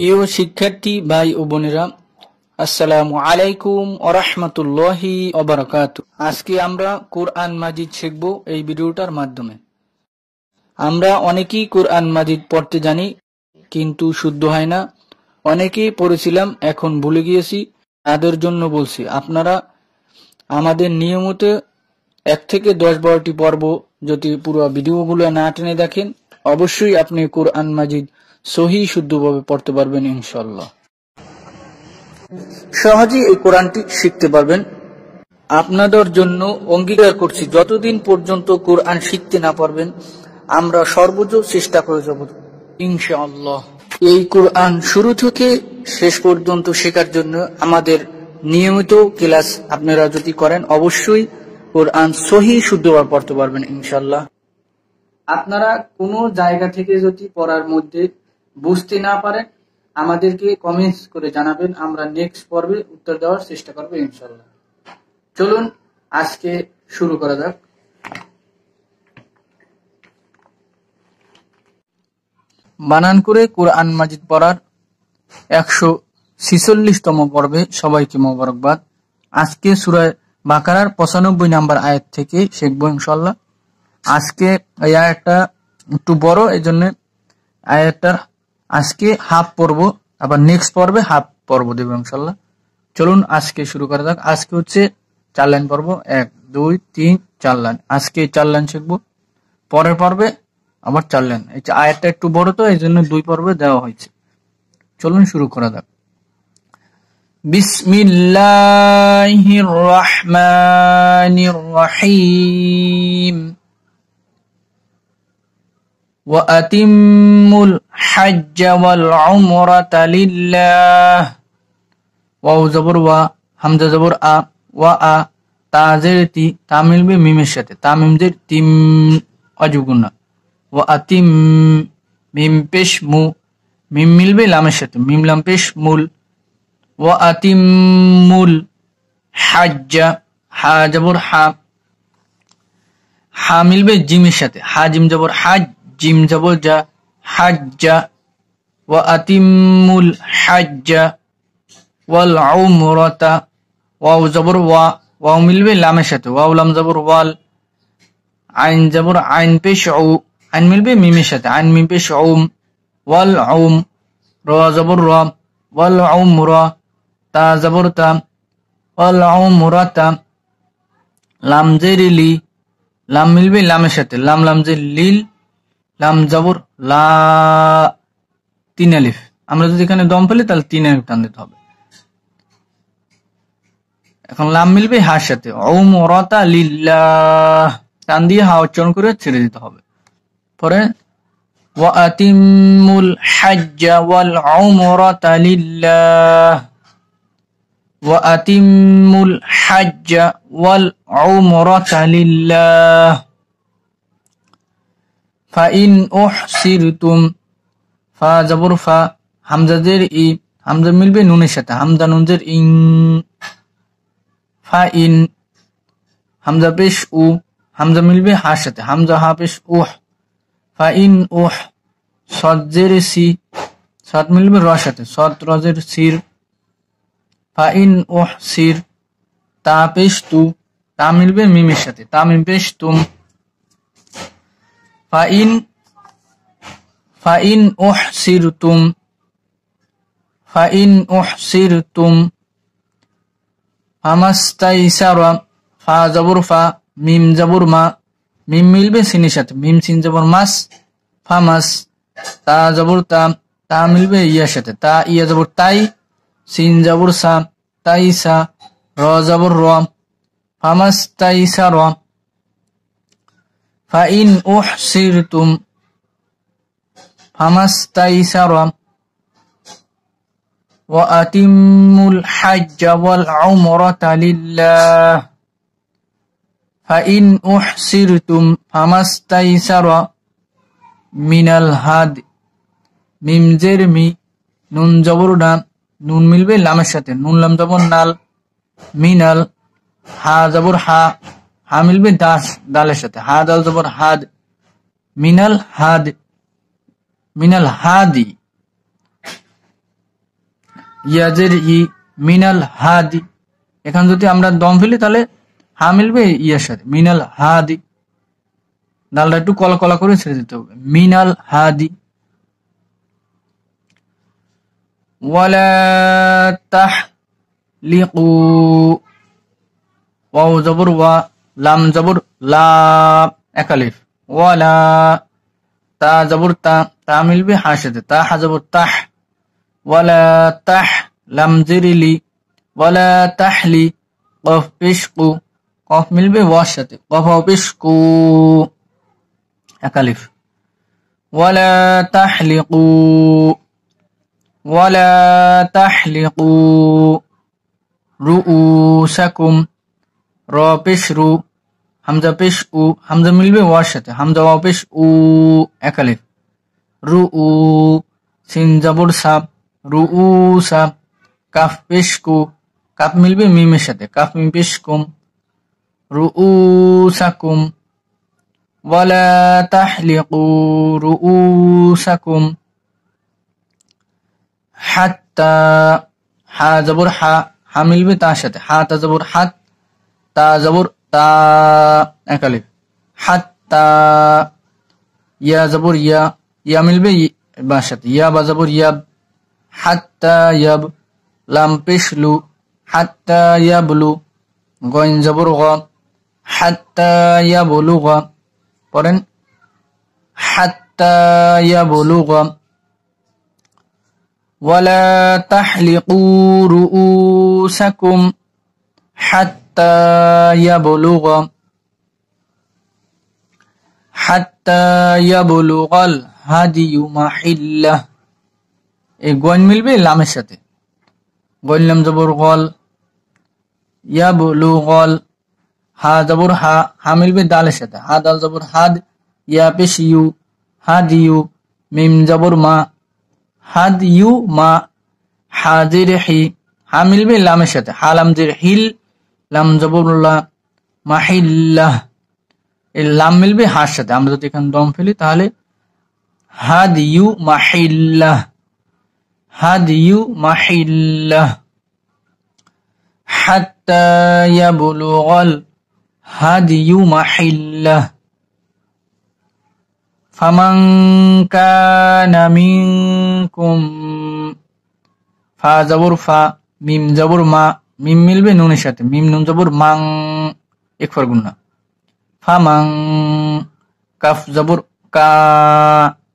প্রিয় শিক্ষার্থী ভাই ও বোনেরা, আসসালামু আলাইকুম ওয়া রাহমাতুল্লাহি ওয়া বারাকাতুহু। আজকে আমরা কোরআন মাজিদ শিখব এই ভিডিওটার মাধ্যমে। আমরা অনেকেই কোরআন মাজিদ পড়তে জানি, কিন্তু শুদ্ধ হয় না। অনেকেই পড়েছিলাম, এখন ভুলে গিয়েছি। তাদের জন্য বলছি, আপনারা আমাদের নিয়মিত 1 থেকে 10-12টি পর্ব যদি পুরো ভিডিওগুলো না টেনে দেখেন, অবশ্যই আপনি কোরআন মাজিদ সহি শুদ্ধভাবে পড়তে পারবেন ইনশাআল্লাহ। সহজেই এই কোরআনটি শিখতে পারবেন। আপনাদের জন্য অঙ্গীকার করছি, যতদিন পর্যন্ত কোরআন শিখতে না পারবেন, আমরা সর্বোচ্চ চেষ্টা করে যাব ইনশাআল্লাহ। এই কোরআন শুরু থেকে শেষ পর্যন্ত শেখার জন্য আমাদের নিয়মিত ক্লাস আপনারা যদি করেন, অবশ্যই কোরআন সহি শুদ্ধভাবে পড়তে পারবেন ইনশাআল্লাহ। আপনারা কোনো জায়গা থেকে যদি পড়ার মধ্যে বুঝতে না পারেন, আমাদেরকে কমেন্টস করে জানাবেন, আমরা নেক্সট পর্বে উত্তর দেওয়ার চেষ্টা করব ইনশাআল্লাহ। চলুন আজকে শুরু করা যাক। বানান করে কোরআন মাজিদ পড়ার 146তম পর্বে সবাইকে মোবারকবাদ। আজকে সূরা বাকারার 95 নম্বর আয়াত থেকে শিখব ইনশাআল্লাহ। আজকে এই আয়াতটা একটু বড়, এইজন্য আয়াতটার আজকে হাফ পড়ব, আবার নেক্সট পর্বে হাফ পর্ব দেব ইনশাআল্লাহ। চলুন আজকে শুরু করা যাক। আজকে হচ্ছে 4 লাইন পড়ব, 1 2 3 4 লাইন। আজকে 4 লাইন শিখব, পরের পর্বে আবার 4 লাইন। এই আয়াতটা একটু বড়, তো এই জন্য 2 পর্বে দেওয়া হয়েছে। চলুন শুরু করা যাক। বিসমিল্লাহির রহমানির রহিম। وَأَتِمُّوا الْحَجَّ وَالْعُمْرَةَ لِلَّهِ ওয়াও জবর ওয়া, হামজা জবর আ, ওয়া আ, তা জের তি, তা মিলবে মিমের সাথে, তা মিম জের তিম, অজগুনা। ওয়া আতিম, মিম পেশ মু, মিম মিলবে লামের সাথে, মিম লাম পেশ মুল। ওয়া আতিমুল হাজ্জা, হা জবর হা, হা মিলবে জিমের সাথে, হা জিম জবর হাজ, জিম জবর জা, হাজ্জা। ওয়া আতিমুল হাজ্জা ওয়াল উমরাতা, ওয়াও জবর ওয়া, ওয়াও মিলবে লামের সাথে, ওয়াও লাম জবর ওয়াল। আইন জবর আইন পেশ উ, আইন মিলবে মিমের সাথে, আইন মিম পেশ উম, ওয়াল উম। র জবর র, ওয়াল উমরা। তা জবর তা, ওয়াল উমরাতা। লাম জের লি, লাম মিলবে লামের সাথে, লাম লাম জের লিল, লাম জবর লা, 3 আলিফ। আমরা যদি এখানে দম ফেলি তাহলে 3 আলিফ টান দিতে হবে। এখন লাম মিলবে হার সাথে, উমরাতা লিল্লাহ, টান দিয়ে হা উচ্চারণ করে ছেড়ে দিতে হবে। পরে ওয়া আতিমুল হাজ্জা ওয়াল উমরাতা লিল্লাহ, ওয়া আতিমুল হাজ্জা ওয়াল উমরাতা লিল্লাহ। ফাইন উহসিরতুম, ফা জবর ফা, হামজা জের ই, হামজা মিলবে নুনের সাথে, হামজা নুন জের ইং। ফাইন, হামজা পেশ উ, হামজা মিলবে হার সাথে, হামজা হা পেশ উহ। ফাইন উহ, সদ জের সি, সদ মিলবে র সাথে, সদ রজের সির। ফাইন উহ সির, তা পেশ তু, তা মিলবে মিমের সাথে, তা মিম পেশ তুম। Fine উহসিরতুম, fine উহসিরতুম। ফামাস্তাইসারা, ফা জবর ফা, মিম জবর মা, মিম মিলবে সিনের সাথে, মিম সিন জবর মাস, ফামাস। তা জবর তা, তা মিলবে ইয়ার সাথে, তা ইয়া জবর তাই, সিন জবর সা, তাই সা। র জবর র, ফামাস্তাইসারা। ফাইন উহসিরতুম, ফামাস্তাইসারা। ওয়া আতিমুল হাজ্জা ওয়াল উমরাতা লিল্লাহ। ফাইন উহসিরতুম ফামাস্তাইসারা মিনাল হাদ, মিম জের মি, নুন জবর না, নুন মিলবে লামের সাথে, নুন লাম জবর নাল, মিনাল। হা জবর হা, হা মিলবে দাস দালের সাথে, হা দাল জবর হাদ, মিনাল হাদ, মিনাল হাদি। ইয়াজের ই মিনাল হাদি, এখানে যদি আমরা দম ফেলি তাহলে হা মিলবে ইয়ার সাথে, মিনাল হাদি। ডালটা একটু কলা কলা করে ছেড়ে দিতে হবে, মিনাল হাদি। ওয়ালা তাহলিকু, ওয়াও জবর ওয়া, লাম জবর লা, এক আলিফ। ওয়ালা, তা জবর তা, তা মিলবে হার সাথে, তা হা জবর তাহ। ওয়ালা তাহ, লাম জিরিলি, ওয়ালা তাহলি, কফ পেশ কু, কফ মিলবে ওয়ার সাথে, কফ পেশ কু, এক আলিফ। ওয়ালা তাহলিকু, ওয়ালা তাহলিকু রুউসাকুম, র পেশ রু, হামজা পেশ উ, হামজা মিলবে ওয়ার সাথে, হামজা ওয়া পেশ উ, এক আলিফ। রুউ, সিন জবর সাব, রুউসা, কাফ পেশ কু, কাফ মিলবে মিমের সাথে, কাফ মিম পেশ কুম, রুউসাকুম। ওয়ালা তাহলিকু রুউসাকুম হাত্তা, হা জবর হা, হা মিলবে তার সাথে, হা তা জবর হাত, তা জবর তা, এক আলিফ। হাত্তা, ইয়া জবর ইয়া, ইয়া মিলবে বার সাথে, ইয়া বা জবর ইয়াব, হাত্তা ইয়াব, লাম পেশ লু, হাত্তা ইয়াবলু, গইন জবর গ, হাত্তা ইয়াবলুগ। পড়েন হাত্তা ইয়াবলুগ। ওয়ালা তাহলিকু রুউসাকুম হাত্তা ইয়াবলুগ, হাত্তা ইয়াবলুগাল হাদিয়ু মাহিল্লাহ। এই গইন মিলবে লামের সাথে, গইন লাম জবর গল, ইয়াবলুগল, হা জবর হা, হা মিলবে দালের সাথে, হা দাল জবর হাদ, ইয়া পেশ ইউ, হাদিয়ু, মিম জবর মা, হাদিয়ু মা, হাজির হি, হা মিলবে লামের সাথে, হা লাম জির হিল, লাম জবরুল্লাহ, মাহিল্লাহ। এই লাম মিলবে হার সাথে, আমরা যদি এখানে দম ফেলি তাহলে হাদিয়ু মাহিল্লাহ, হাদিয়ু মাহিল্লাহ। হাত্তা ইয়াবলুগাল হাদিয়ু মাহিল্লাহ। ফামান কানা মিনকুম, ফা জবর ফা, মিম জবর মা, মিম মিলবে নুনের সাথে, মিম নুন জবর মাং, এক ফর গুন্না। ফামাং, কাফ জবর কা,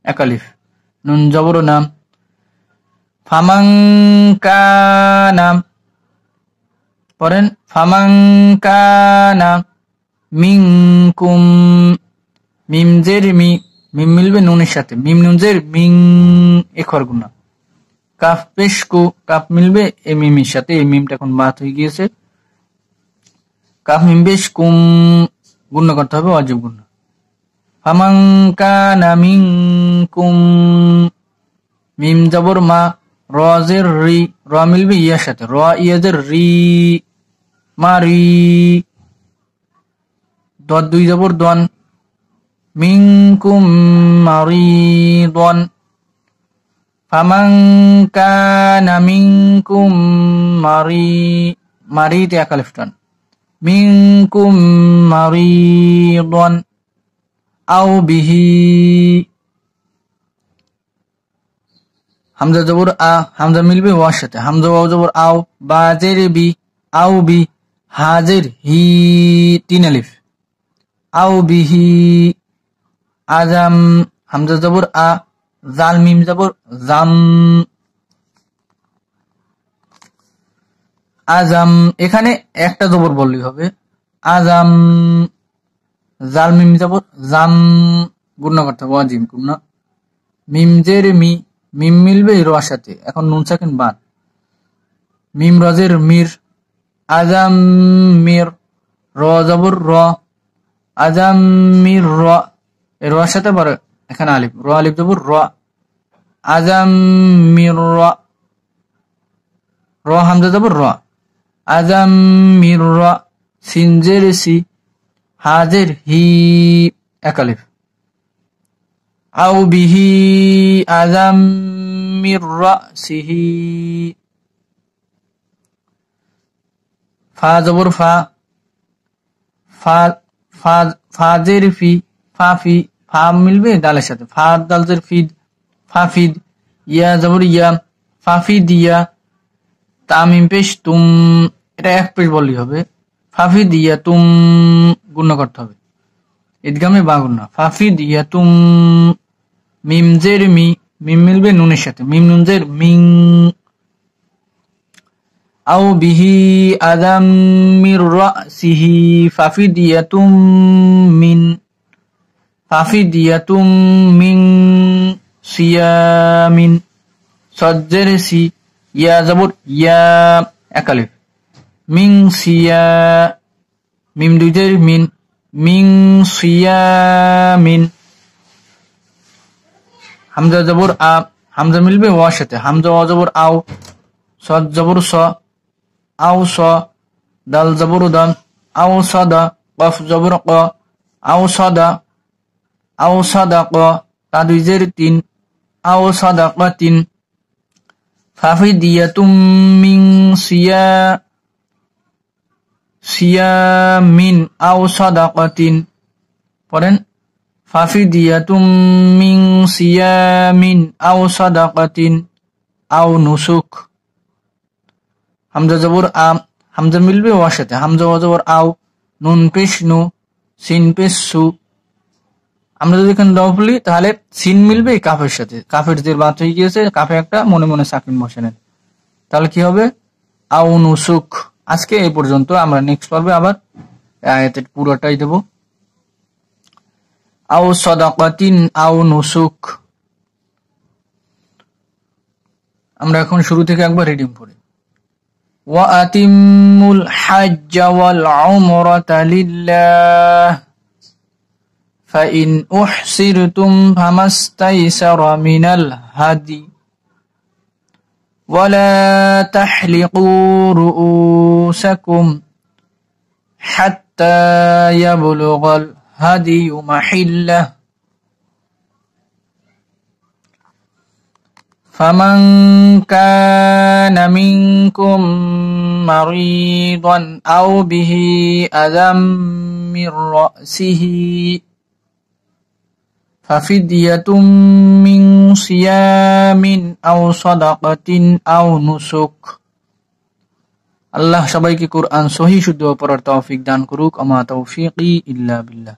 এক আলিফ, নুন জবর নাম। ফামাং কানা, পড়েন ফামাং কানা মিনকুম, মিম জের মি, মিম মিলবে নুনের সাথে, মিম নুন জের মিং, এক ফর গুন্না। কাফ পেশ কু, কাফ মিলবে এ মিমের সাথে, এই মিমটা এখন বাদ হয়ে গিয়েছে, কাফ মিম পেশ কুম, গুণ্য করতে হবে ওয়াজিব গুণ্য। ফামান কানা মিনকুম, মিম জবর মা, র জের রি, র মিলবে ইয়ার সাথে, র ইয়া জের রি, মারি, দদ দুই জবর দন, মিনকুম মারিদন। ফামান কানা মিনকুম মারিদ, এক আলিফ টান, মিনকুম মারিদন আও বিহি, হামজা জবর আ, হামজা মিলবে ওয়ার সাথে, হামজা ওয়াও জবর আও, বা জের বি, আও বি, হাজের হি, তিন আলিফ, আও বিহি। আজাম, হামজা জবর আ, জাল মিম জবর জাম, আজাম, এখানে একটা জবর বললেই হবে, আজাম, জাল মিম জবর জাম, গুণ্য করতে হবে ওয়াজিব গুণ্য। মিম জের মি, মিম মিলবে রোয়ার সাথে, এখন নুন সাকিন বাদ, মিম রজের মির, আজাম মির, র জবর র, আজাম মির র, রোয়ার সাথে আবার এখানে আলিফ, র আলিফ জবর র, আজাম মির র, র হামজা জবর র, আজাম মির র, সিন জের সি, হাজের হি, এক আলিফ। আও বিহি আজাম মির রাসিহি, ফা জবর ফা, ফা ফা ফাজের ফি, ফাফি, ফা মিলবে দালের সাথে, ফা দালজের ফিদ, ফাফিদ। ইয়া জবর ইয়া, ফাফিদ ইয়া। তামিম পেশ তুম, এটা এক পেশ বললেই হবে। ফাফিদ ইয়া তুম গুণ করতে হবে, ঈদগামে বা গুন্না। ফাফিদ ইয়া তুম। মিম জের মি, মিম মিলবে নুনের সাথে, মিম নুন জের মিং। আও বিহি আযাম মির রাসিহি ফাফিদিয়াতুম মিন, ফাফিদিয়াতুম মিন সিয়ামিন। সজ্জের সি, ইয়া জবর ইয়া, এক আলিফ। মিং সিয়া, মিম দুইজের মিন, মিং সিয়ামিন। হামজা জবর আ, হামজা মিলবে ওয়ার সাথে, হামজা ওয়া জবর আও। সদ জবর স, আও স। দাল জবর দান, আও সাদা। কফ জবর ক, আও সাদা, আও সাদা ক। তা দুই জের তিন, আও সাদা ক তিন। ফাফিদিয়াতুম মিন সিয়া, সিয়ামিন আও সাদাকাতিন। পড়েন ফাফিদিয়াতুম মিন সিয়ামিন আও সাদাকাতিন আও নুসুক। হামজা জবর আ, হামজা মিলবে ওয়ার সাথে, হামজা ওয়া জবর আও। নুন পেশ নু, সিন পেশ সু। আমরা যদি এখানে দাও বলি তাহলে সিন মিলবে কাফের সাথে, কাফের যে বাদ হয়ে গিয়েছে, কাফে একটা মনে মনে সাকিন বসে নেন, তাহলে কি হবে? আও নুসুক। আজকে এই পর্যন্ত, আমরা নেক্সট পর্বে আবার আয়াতের পুরোটাই দেব। আও সাদাকাতিন আও নুসুক। আমরা এখন শুরু থেকে একবার রিডিং পড়ি। ওয়া আতিমুল হাজ্জ ওয়াল উমরাতা লিল্লাহ ফাইন উহসিরতুম ফামাস্তাইসারা মিনাল হাদি ولا تحلقوا رؤوسكم حتى يبلغ الهدي محله فمن كان منكم مريضا أو به أذى من رأسه ففدية من صيام أو صدقة أو نسك। আল্লাহ সবাইকে কোরআন সহি শুদ্ধ পড়ার তৌফিক দান করুক। আমা তৌফিকি ইল্লা বিল্লাহ।